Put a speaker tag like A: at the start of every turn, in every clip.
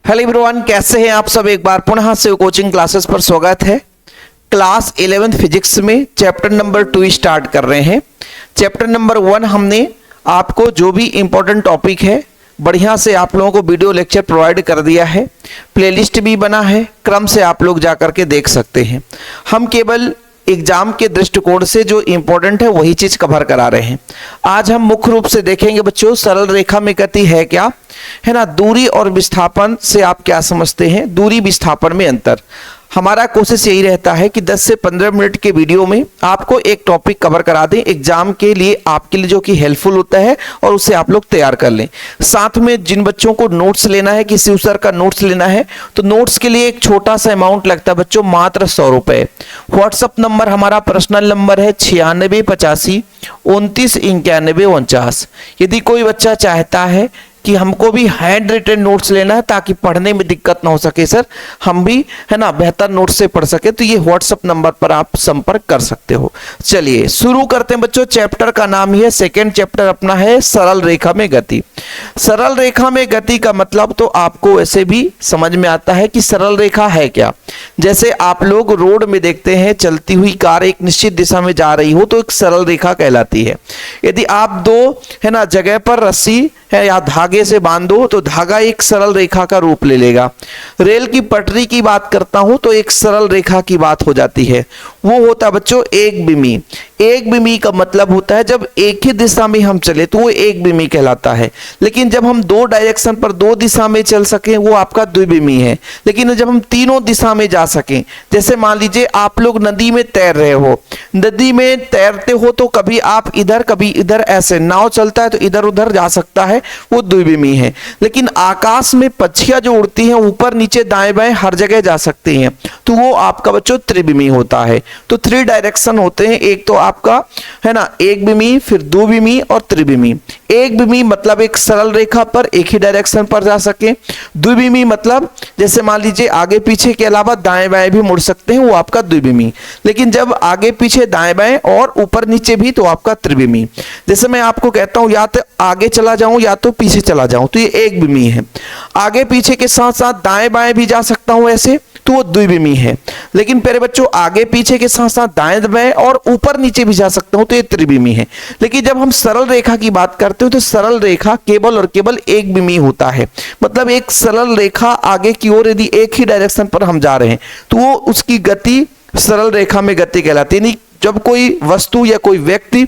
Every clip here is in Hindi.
A: हेलो एवरीवन, कैसे हैं आप सब। एक बार पुनः से कोचिंग क्लासेस पर स्वागत है। क्लास 11th फिजिक्स में चैप्टर नंबर 2 स्टार्ट कर रहे हैं। चैप्टर नंबर 1 हमने आपको जो भी इंपॉर्टेंट टॉपिक है बढ़िया से आप लोगों को वीडियो लेक्चर प्रोवाइड कर दिया है, प्लेलिस्ट भी बना है, क्रम से आप लोग जा करके देख सकते हैं। हम केवल एग्जाम के दृष्टिकोण से जो इंपॉर्टेंट है वही चीज कवर करा रहे हैं। आज हम मुख्य रूप से देखेंगे बच्चों, सरल रेखा में गति है क्या, है ना। दूरी और विस्थापन से आप क्या समझते हैं, दूरी विस्थापन में अंतर। हमारा कोशिश यही रहता है कि 10 से 15 मिनट के वीडियो में आपको एक टॉपिक कवर करा दें एग्जाम के लिए, आपके लिए जो कि हेल्पफुल होता है और उसे आप लोग तैयार कर लें। साथ में जिन बच्चों को नोट्स लेना है, किसी सर का नोट्स लेना है, तो नोट्स के लिए एक छोटा सा अमाउंट लगता है बच्चों, मात्र 100 रुपए। व्हाट्सअप नंबर हमारा पर्सनल नंबर है 9685 29 91 49। यदि कोई बच्चा चाहता है कि हमको भी हैंड रिटन नोट्स लेना है ताकि पढ़ने में दिक्कत ना हो सके सर, हम भी है ना बेहतर नोट से पढ़ सके, तो ये व्हाट्सएप नंबर पर आप संपर्क कर सकते हो। चलिए शुरू करते हैं बच्चों। चैप्टर का नाम ही है, सेकेंड चैप्टर अपना है सरल रेखा में गति। सरल रेखा में गति का मतलब तो आपको ऐसे भी समझ में आता है कि सरल रेखा है क्या। जैसे आप लोग रोड में देखते हैं चलती हुई कार एक निश्चित दिशा में जा रही हो तो एक सरल रेखा कहलाती है। यदि आप दो है ना जगह पर रस्सी है या धागे से बांधो तो धागा एक सरल रेखा का रूप ले लेगा। रेल की पटरी की बात करता हूं तो एक सरल रेखा की बात हो जाती है। वो होता है बच्चों एक बिमी। एक बिमी का मतलब होता है जब एक ही दिशा में हम चले तो वो एक बिमी कहलाता है। लेकिन जब हम दो डायरेक्शन पर दो दिशा में चल सकें वो आपका द्विबिमी है। लेकिन जब हम तीनों दिशा में जा सकें, जैसे मान लीजिए आप लोग नदी में तैर रहे हो, नदी में तैरते हो तो कभी आप इधर कभी इधर, ऐसे नाव चलता है तो इधर उधर जा सकता है, वो द्विबिमी है। लेकिन आकाश में पक्षियां जो उड़ती हैं ऊपर नीचे दाएं बाएं हर जगह जा सकती हैं तो वो आपका बच्चों त्रिबिमी होता है। तो 3 डायरेक्शन होते हैं, एक तो आपका है ना एक बिमी, फिर दो बिमी और त्रिबिमी। एक बिमी मतलब एक सरल रेखा पर एक ही डायरेक्शन पर जा सके। द्विबिमी मतलब जैसे मान लीजिए आगे पीछे के अलावा दाएं बाएं भी मुड़ सकते हैं, वो आपका द्विबिमी। लेकिन जब आगे पीछे दाएं बाएं और ऊपर नीचे भी तो आपका त्रिबिमी। जैसे मैं आपको कहता हूं या तो आगे चला जाऊं या तो पीछे चला जाऊं तो ये एक बिमी है। आगे पीछे के साथ साथ दाएं बाएं भी जा सकता हूं ऐसे तो वो द्विबिमी है। लेकिन प्यारे बच्चों आगे पीछे के साथ साथ दाएं बाएं और ऊपर नीचे भी जा सकता हूं तो ये त्रिबिमी है। लेकिन जब हम सरल रेखा की बात करते हो तो सरल रेखा केवल और केवल एक बिमी होता है। मतलब एक सरल रेखा आगे की ओर यदि एक ही डायरेक्शन पर हम जा रहे हैं तो वो उसकी गति सरल रेखा में गति कहलाती है। जब कोई वस्तु या कोई व्यक्ति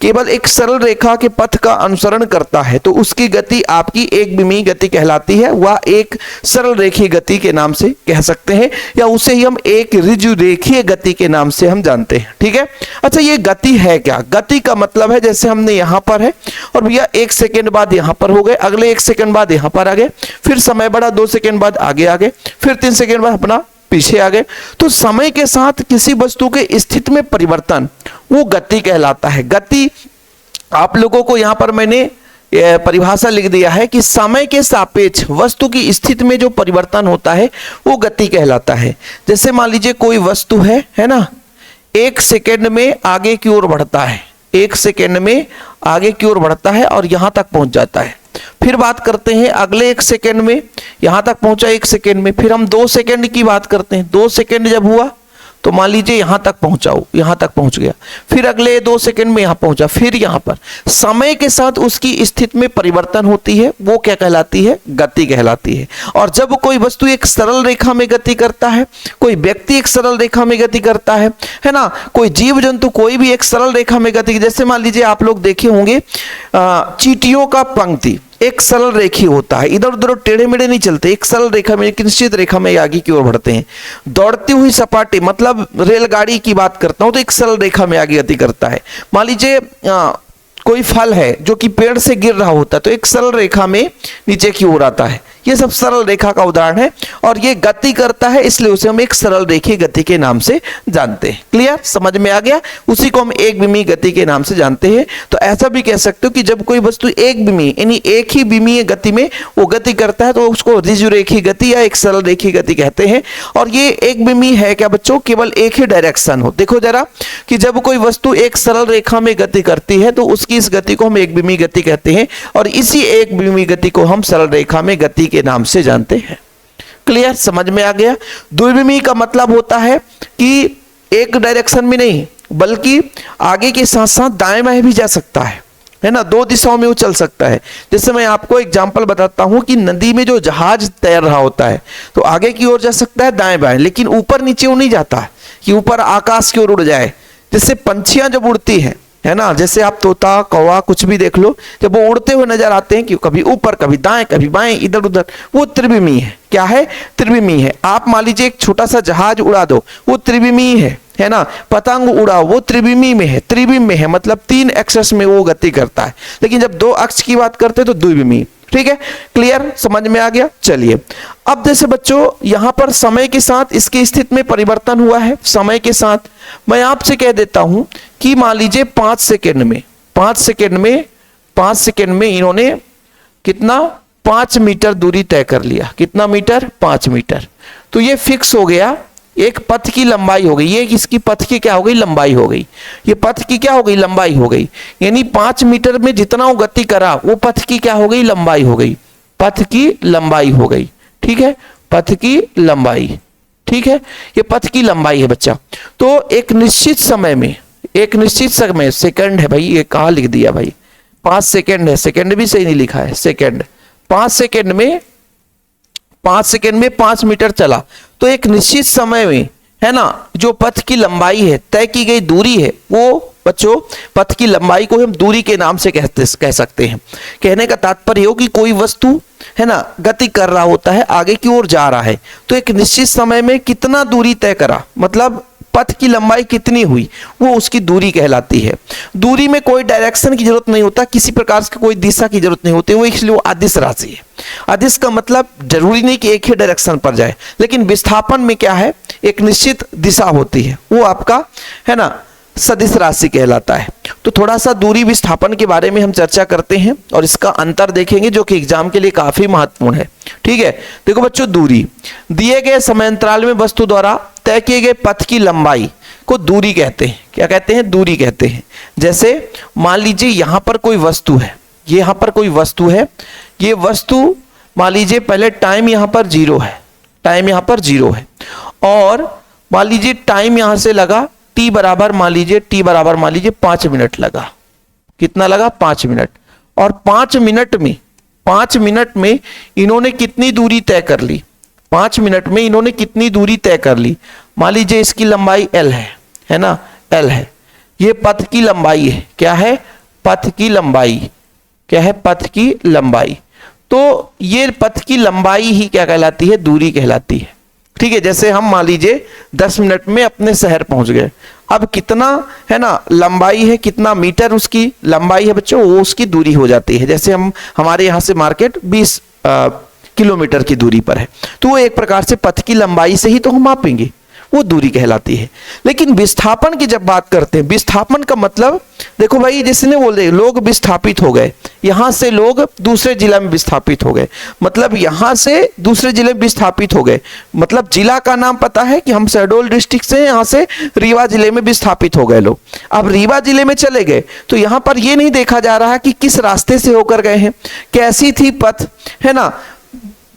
A: केवल एक सरल रेखा के पथ का अनुसरण करता है तो उसकी गति आपकी एक बिमी गति कहलाती है। वह एक सरल रेखीय गति के नाम से कह सकते हैं या उसे ही हम एक ऋजु रेखीय गति के नाम से हम जानते हैं। ठीक है। अच्छा, ये गति है क्या। गति का मतलब है जैसे हमने यहां पर है और भैया 1 सेकेंड बाद यहां पर हो गए, अगले 1 सेकेंड बाद यहां पर आ गए, फिर समय बढ़ा 2 सेकेंड बाद आगे आ गए, फिर 3 सेकेंड बाद अपना पीछे आ गए। तो समय के साथ किसी वस्तु के स्थिति में परिवर्तन वो गति कहलाता है। गति आप लोगों को यहां पर मैंने परिभाषा लिख दिया है कि समय के सापेक्ष वस्तु की स्थिति में जो परिवर्तन होता है वो गति कहलाता है। जैसे मान लीजिए कोई वस्तु है ना, 1 सेकेंड में आगे की ओर बढ़ता है, 1 सेकेंड में आगे की ओर बढ़ता है और यहां तक पहुंच जाता है। फिर बात करते हैं अगले 1 सेकेंड में यहां तक पहुंचा 1 सेकेंड में, फिर हम 2 सेकेंड की बात करते हैं। 2 सेकेंड जब हुआ तो मान लीजिए यहां तक पहुंचाओ, यहां तक पहुंच गया, फिर अगले 2 सेकेंड में यहां पहुंचा, फिर यहां पर। समय के साथ उसकी स्थिति में परिवर्तन होती है, वो क्या कहलाती है, गति कहलाती है। और जब कोई वस्तु एक सरल रेखा में गति करता है, कोई व्यक्ति एक सरल रेखा में गति करता है ना, कोई जीव जंतु कोई भी एक सरल रेखा में गति, जैसे मान लीजिए आप लोग देखे होंगे चींटियों का पंक्ति एक सरल रेखी होता है, इधर उधर टेढ़े मेढ़े नहीं चलते, एक सरल रेखा में एक निश्चित रेखा में आगे की ओर बढ़ते हैं। दौड़ती हुई सपाटी मतलब रेलगाड़ी की बात करता हूं तो एक सरल रेखा में आगे गति करता है। मान लीजिए कोई फल है जो कि पेड़ से गिर रहा होता है तो एक सरल रेखा में नीचे की ओर आता है। ये सब सरल रेखा का उदाहरण है और ये गति करता है, इसलिए उसे हम एक सरल रेखीय गति के नाम से जानते हैं। क्लियर, समझ में आ गया। उसी को हम एक बिमी गति के नाम से जानते हैं। तो ऐसा भी कह सकते हो कि जब कोई वस्तु एक बिमी यानी एक ही बिमीय गति में वो गति करता है तो उसको ऋजु रेखीय गति या एक सरल रेखीय गति कहते हैं। और ये एक बिमी है क्या बच्चों, केवल एक ही डायरेक्शन हो। देखो जरा कि जब कोई वस्तु एक सरल रेखा में गति करती है तो उसकी इस गति को हम एक बिमी गति कहते हैं और इसी एक बिमी गति को हम सरल रेखा में गति के नाम से जानते हैं। क्लियर, समझ में आ गया। द्विविमीय का मतलब होता है कि एक डायरेक्शन में नहीं बल्कि आगे के साथ साथ दाएं बाएं भी जा सकता है ना, दो दिशाओं में वो चल सकता है। जैसे मैं आपको एग्जांपल बताता हूं कि नदी में जो जहाज तैर रहा होता है तो आगे की ओर जा सकता है दाएं बाएं, लेकिन ऊपर नीचे वो नहीं जाता है कि ऊपर आकाश की ओर उड़ जाए। जैसे पंछियां जब उड़ती है ना, जैसे आप तोता कौवा कुछ भी देख लो, जब वो उड़ते हुए नजर आते हैं कि कभी ऊपर कभी दाएं कभी बाएं इधर उधर, वो त्रिविमीय है। क्या है? त्रिविमीय है। आप मान लीजिए एक छोटा सा जहाज उड़ा दो, वो त्रिविमीय है ना। पतंग उड़ाओ, वो त्रिविमीय में है, त्रिविम में है, मतलब 3 एक्सेस में वो गति करता है। लेकिन जब 2 अक्ष की बात करते हैं तो द्विविमीय। ठीक है, क्लियर, समझ में आ गया। चलिए अब जैसे बच्चों यहां पर समय के साथ इसकी स्थिति में परिवर्तन हुआ है। समय के साथ मैं आपसे कह देता हूं कि मान लीजिए 5 सेकेंड में इन्होंने कितना 5 मीटर दूरी तय कर लिया। कितना मीटर? 5 मीटर। तो ये फिक्स हो गया, एक पथ की लंबाई हो गई। ये इसकी पथ की क्या हो गई? लंबाई हो गई। ये पथ की क्या हो गई? लंबाई हो गई। यानी 5 मीटर में जितना वो गति करा वो पथ की क्या हो गई? लंबाई हो गई। पथ की लंबाई हो गई। ठीक है, पथ की लंबाई। ठीक है, ये पथ की लंबाई है बच्चा। तो एक निश्चित समय सेकंड है भाई, ये कहां लिख दिया भाई? 5 सेकंड है, सेकंड भी सही नहीं लिखा है, सेकंड। 5 सेकंड में 5 मीटर चला। तो एक निश्चित समय में है ना, जो पथ की लंबाई है, तय की गई दूरी है, वो बच्चों पथ की लंबाई को हम दूरी के नाम से कह सकते हैं। कहने का तात्पर्य हो कि कोई वस्तु है ना गति कर रहा होता है, आगे की ओर जा रहा है, तो एक निश्चित समय में कितना दूरी तय करा, मतलब पथ की लंबाई कितनी हुई, वो उसकी दूरी कहलाती है। दूरी में कोई डायरेक्शन की जरूरत नहीं होता, किसी प्रकार की कोई दिशा की जरूरत नहीं होती, वो इसलिए वो अदिश राशि है। अदिश का मतलब जरूरी नहीं कि एक ही डायरेक्शन पर जाए, लेकिन विस्थापन में क्या है, एक निश्चित दिशा होती है, वो आपका है ना सदिश राशि कहलाता है। तो थोड़ा सा दूरी विस्थापन के बारे में हम चर्चा करते हैं और इसका अंतर देखेंगे जो कि एग्जाम के लिए काफी महत्वपूर्ण है। ठीक है, देखो बच्चों, दूरी दिए गए समयांतराल में वस्तु द्वारा तय किए गए पथ की लंबाई को दूरी कहते हैं। क्या कहते हैं? दूरी कहते हैं। जैसे मान लीजिए यहां पर कोई वस्तु है, यहां पर कोई वस्तु है, ये वस्तु मान लीजिए पहले टाइम यहां पर 0 है, टाइम यहां पर 0 है, और मान लीजिए टाइम यहां से लगा t बराबर मान लीजिए 5 मिनट लगा। कितना लगा? 5 मिनट। और 5 मिनट में इन्होंने कितनी दूरी तय कर ली? 5 मिनट में इन्होंने कितनी दूरी तय कर ली? मान लीजिए इसकी लंबाई l है ना, l है। ये पथ की लंबाई है। क्या है? पथ की लंबाई। क्या है? पथ की लंबाई। तो ये पथ की लंबाई ही क्या कहलाती है? दूरी कहलाती है। ठीक है, जैसे हम मान लीजिए 10 मिनट में अपने शहर पहुंच गए। अब कितना है ना लंबाई है, कितना मीटर उसकी लंबाई है बच्चों, वो उसकी दूरी हो जाती है। जैसे हमारे यहाँ से मार्केट 20 किलोमीटर की दूरी पर है, तो वो एक प्रकार से पथ की लंबाई से ही तो हम मापेंगे, वो दूरी कहलाती है। लेकिन विस्थापन की जब बात करते हैं, विस्थापन का मतलब देखो भाई, जैसे ने बोले लोग विस्थापित हो गए, यहां से लोग दूसरे जिला में विस्थापित हो गए, मतलब यहां से दूसरे जिले में विस्थापित हो गए, मतलब जिला का नाम पता है कि हम शहडोल डिस्ट्रिक्ट से यहां से रीवा जिले में विस्थापित हो गए लोग। अब रीवा जिले में चले गए तो यहां पर यह नहीं देखा जा रहा कि किस रास्ते से होकर गए हैं, कैसी थी पथ, है ना,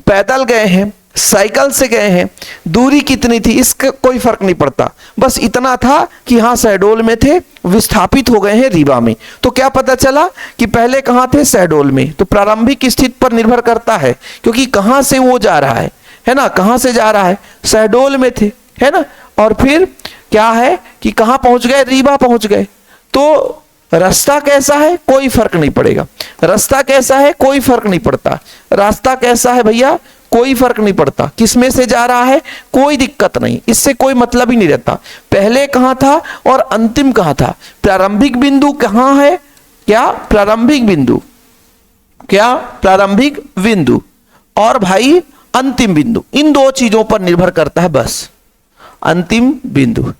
A: पैदल गए हैं, साइकिल से गए हैं, दूरी कितनी थी, इसका कोई फर्क नहीं पड़ता। बस इतना था कि हाँ शहडोल में थे, विस्थापित हो गए हैं रीवा में। तो क्या पता चला कि पहले कहाँ थे? शहडोल में। तो प्रारंभिक स्थिति पर निर्भर करता है, क्योंकि कहाँ से वो जा रहा है ना, कहाँ से जा रहा है, शहडोल में थे, है ना, और फिर क्या है कि कहाँ पहुंच गए? रीवा पहुंच गए। तो रास्ता कैसा है, कोई फर्क नहीं पड़ेगा। रास्ता कैसा है, कोई फर्क नहीं पड़ता। रास्ता कैसा है भैया, कोई फर्क नहीं पड़ता। किसमें से जा रहा है, कोई दिक्कत नहीं, इससे कोई मतलब ही नहीं रहता। पहले कहां था और अंतिम कहां था, प्रारंभिक बिंदु कहां है, क्या प्रारंभिक बिंदु, क्या प्रारंभिक बिंदु, और भाई अंतिम बिंदु, इन दो चीजों पर निर्भर करता है बस। अंतिम बिंदु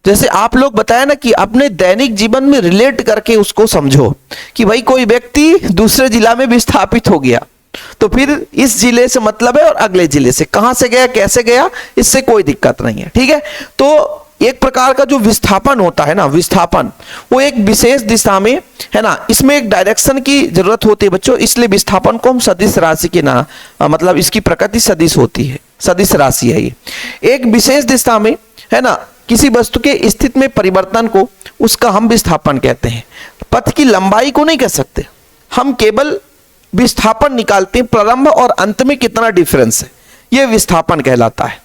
A: जैसे आप लोग बताया ना कि अपने दैनिक जीवन में रिलेट करके उसको समझो कि भाई कोई व्यक्ति दूसरे जिला में विस्थापित हो गया, तो फिर इस जिले से मतलब है और अगले जिले से कहां से गया, कैसे गया, इससे कोई दिक्कत नहीं है। ठीक है, तो एक प्रकार का जो विस्थापन होता है ना, विस्थापन वो एक विशेष दिशा में है ना, इसमें एक डायरेक्शन की जरूरत होती है बच्चों, इसलिए विस्थापन को हम सदिश राशि के ना मतलब इसकी प्रकृति सदिश होती है, सदिश राशि है ये। एक विशेष दिशा में है ना किसी वस्तु के स्थिति में परिवर्तन को उसका हम विस्थापन कहते हैं। पथ की लंबाई को नहीं कह सकते, हम केवल विस्थापन निकालते हैं, प्रारंभ और अंत में कितना डिफरेंस है ये विस्थापन कहलाता है।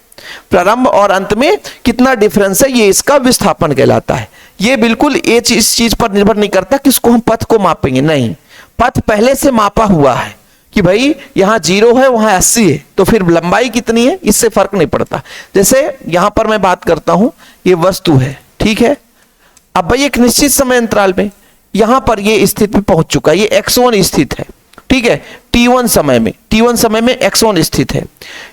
A: प्रारंभ और अंत में कितना डिफरेंस है ये इसका विस्थापन कहलाता है। ये बिल्कुल इस चीज पर निर्भर नहीं करता किसको हम पथ को मापेंगे, नहीं, पथ पहले से मापा हुआ है कि भाई यहाँ 0 है वहां 80 है, तो फिर लंबाई कितनी है इससे फर्क नहीं पड़ता। जैसे यहां पर मैं बात करता हूं, ये वस्तु है, ठीक है, अब भाई एक निश्चित समय अंतराल में यहां पर ये स्थिति पे पहुंच चुका है, ये x1 स्थित है, ठीक है, t1 समय में x1 स्थित है,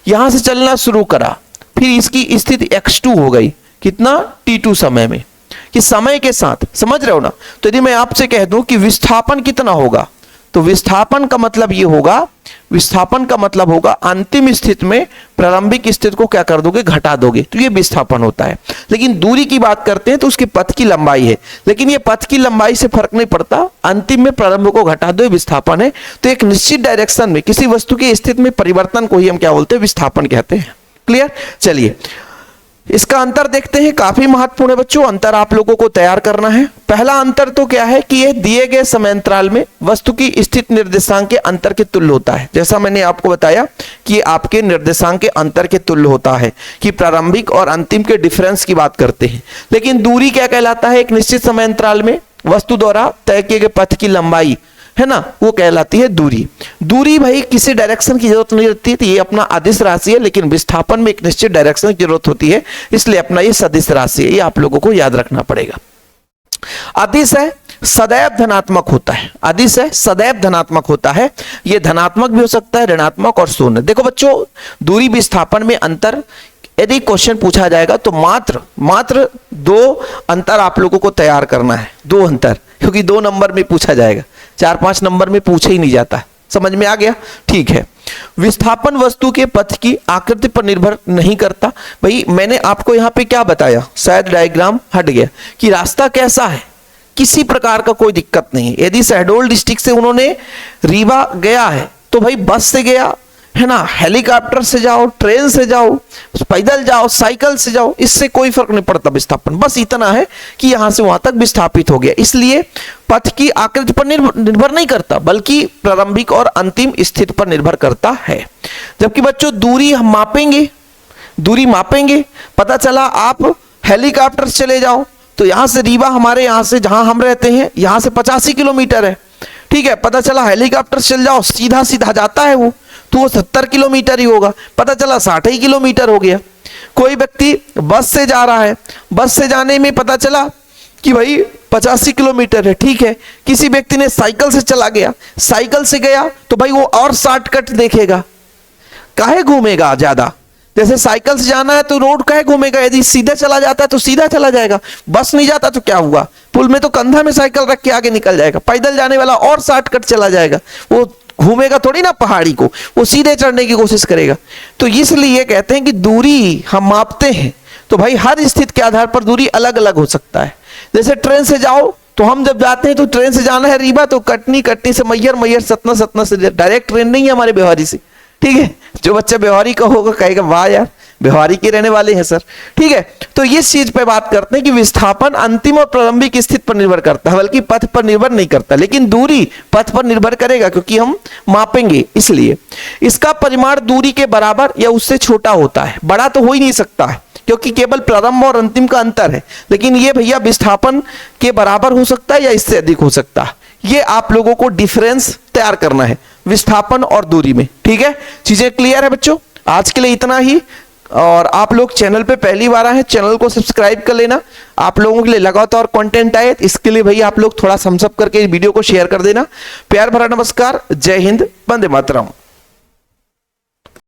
A: यहां से चलना शुरू करा, फिर इसकी स्थिति x2 हो गई, कितना, t2 समय में, कि समय के साथ, समझ रहे हो ना। तो यदि मैं आपसे कह दूं कि विस्थापन कितना होगा, तो विस्थापन का मतलब ये होगा, विस्थापन का मतलब होगा अंतिम स्थिति में प्रारंभिक स्थिति को क्या कर दोगे, घटा दोगे, तो ये विस्थापन होता है। लेकिन दूरी की बात करते हैं तो उसके पथ की लंबाई है, लेकिन ये पथ की लंबाई से फर्क नहीं पड़ता, अंतिम में प्रारंभ को घटा दो, विस्थापन है। तो एक निश्चित डायरेक्शन में किसी वस्तु की स्थिति में परिवर्तन को ही हम क्या बोलते हैं, विस्थापन कहते हैं। क्लियर, चलिए इसका अंतर देखते हैं, काफी महत्वपूर्ण है बच्चों, अंतर आप लोगों को तैयार करना है। पहला अंतर तो क्या है कि यह दिए गए समय अंतराल में वस्तु की स्थिति निर्देशांक के अंतर के तुल्य होता है। जैसा मैंने आपको बताया कि आपके निर्देशांक के अंतर के तुल्य होता है, कि प्रारंभिक और अंतिम के डिफरेंस की बात करते हैं। लेकिन दूरी क्या कहलाता है, एक निश्चित समय अंतराल में वस्तु द्वारा तय किए गए पथ की लंबाई है ना, वो कहलाती है दूरी। दूरी भाई किसी डायरेक्शन की जरूरत नहीं रहती, तो ये अपना अदिश राशि है, लेकिन विस्थापन में एक निश्चित डायरेक्शन की जरूरत होती है, इसलिए अपना ये सदिश राशि है, ये आप लोगों को याद रखना पड़ेगा। अदिश है सदैव धनात्मक होता है, अदिश है सदैव धनात्मक होता है, ये धनात्मक भी हो सकता है, ऋणात्मक और शून्य। देखो बच्चों, दूरी विस्थापन में अंतर यदि क्वेश्चन पूछा जाएगा तो मात्र 2 अंतर आप लोगों को तैयार करना है, 2 अंतर, क्योंकि 2 नंबर में पूछा जाएगा, 4-5 नंबर में पूछे ही नहीं जाता। समझ में आ गया, ठीक है। विस्थापन वस्तु के पथ की आकृति पर निर्भर नहीं करता। भाई मैंने आपको यहाँ पे क्या बताया, शायद डायग्राम हट गया, कि रास्ता कैसा है, किसी प्रकार का कोई दिक्कत नहीं है। यदि शहडोल डिस्ट्रिक्ट से उन्होंने रीवा गया है तो भाई बस से गया है ना, हेलीकॉप्टर से जाओ, ट्रेन से जाओ, पैदल जाओ, साइकिल से जाओ, इससे कोई फर्क नहीं पड़ता विस्थापन, बस इतना है कि यहां से वहां तक विस्थापित हो गया। इसलिए पथ की आकृति पर निर्भर नहीं करता, बल्कि प्रारंभिक और अंतिम स्थिति पर निर्भर करता है। जबकि बच्चों दूरी हम मापेंगे, पता चला आप हेलीकॉप्टर से चले जाओ तो यहां से रीवा, हमारे यहां से जहां हम रहते हैं यहां से 85 किलोमीटर है, ठीक है, पता चला हेलीकॉप्टर से चल जाओ, सीधा जाता है वो, तो वो 70 किलोमीटर ही होगा, पता चला 60 ही किलोमीटर हो गया। कोई व्यक्ति बस से जा रहा है, बस से जाने में पता चला कि भाई 85 किलोमीटर है, ठीक है। किसी व्यक्ति ने साइकिल से चला गया, साइकिल से गया तो भाई वो और शॉर्टकट देखेगा, काहे घूमेगा ज्यादा, जैसे साइकिल से जाना है तो रोड काहे घूमेगा, यदि सीधा चला जाता है तो सीधा चला जाएगा, बस नहीं जाता तो क्या हुआ, पुल में तो कंधा में साइकिल रख के आगे निकल जाएगा, पैदल जाने वाला और शॉर्टकट चला जाएगा, वो घूमेगा थोड़ी ना पहाड़ी को, वो सीधे चढ़ने की कोशिश करेगा। तो इसलिए कहते हैं कि दूरी हम मापते हैं तो भाई हर स्थिति के आधार पर दूरी अलग अलग हो सकता है। जैसे ट्रेन से जाओ तो हम जब जाते हैं तो ट्रेन से जाना है रीवा तो कटनी से मैहर सतना से डायरेक्ट ट्रेन नहीं है हमारे व्यवहारी से, ठीक है। जो बच्चा व्यवहारी का होगा कहेगा वाह यार व्यवहारी के रहने वाले हैं सर, ठीक है। तो इस चीज पे बात करते हैं कि विस्थापन अंतिम और प्रारंभिक स्थिति पर निर्भर करता है, बल्कि पथ पर निर्भर नहीं करता, लेकिन दूरी पथ पर निर्भर करेगा क्योंकि हम मापेंगे, इसलिए इसका परिमाण दूरी के बराबर या उससे छोटा होता है, बड़ा तो हो ही नहीं सकता है क्योंकि केवल प्रारंभ और अंतिम का अंतर है, लेकिन ये भैया विस्थापन के बराबर हो सकता है या इससे अधिक हो सकता है। ये आप लोगों को डिफरेंस तैयार करना है विस्थापन और दूरी में, ठीक है। चीजें क्लियर है बच्चों, आज के लिए इतना ही। और आप लोग चैनल पे पहली बार आए हैं, चैनल को सब्सक्राइब कर लेना, आप लोगों के लिए लगातार कंटेंट आए, इसके लिए भैया आप लोग थोड़ा थम्स अप करके वीडियो को शेयर कर देना। प्यार भरा नमस्कार, जय हिंद, वंदे मातरम।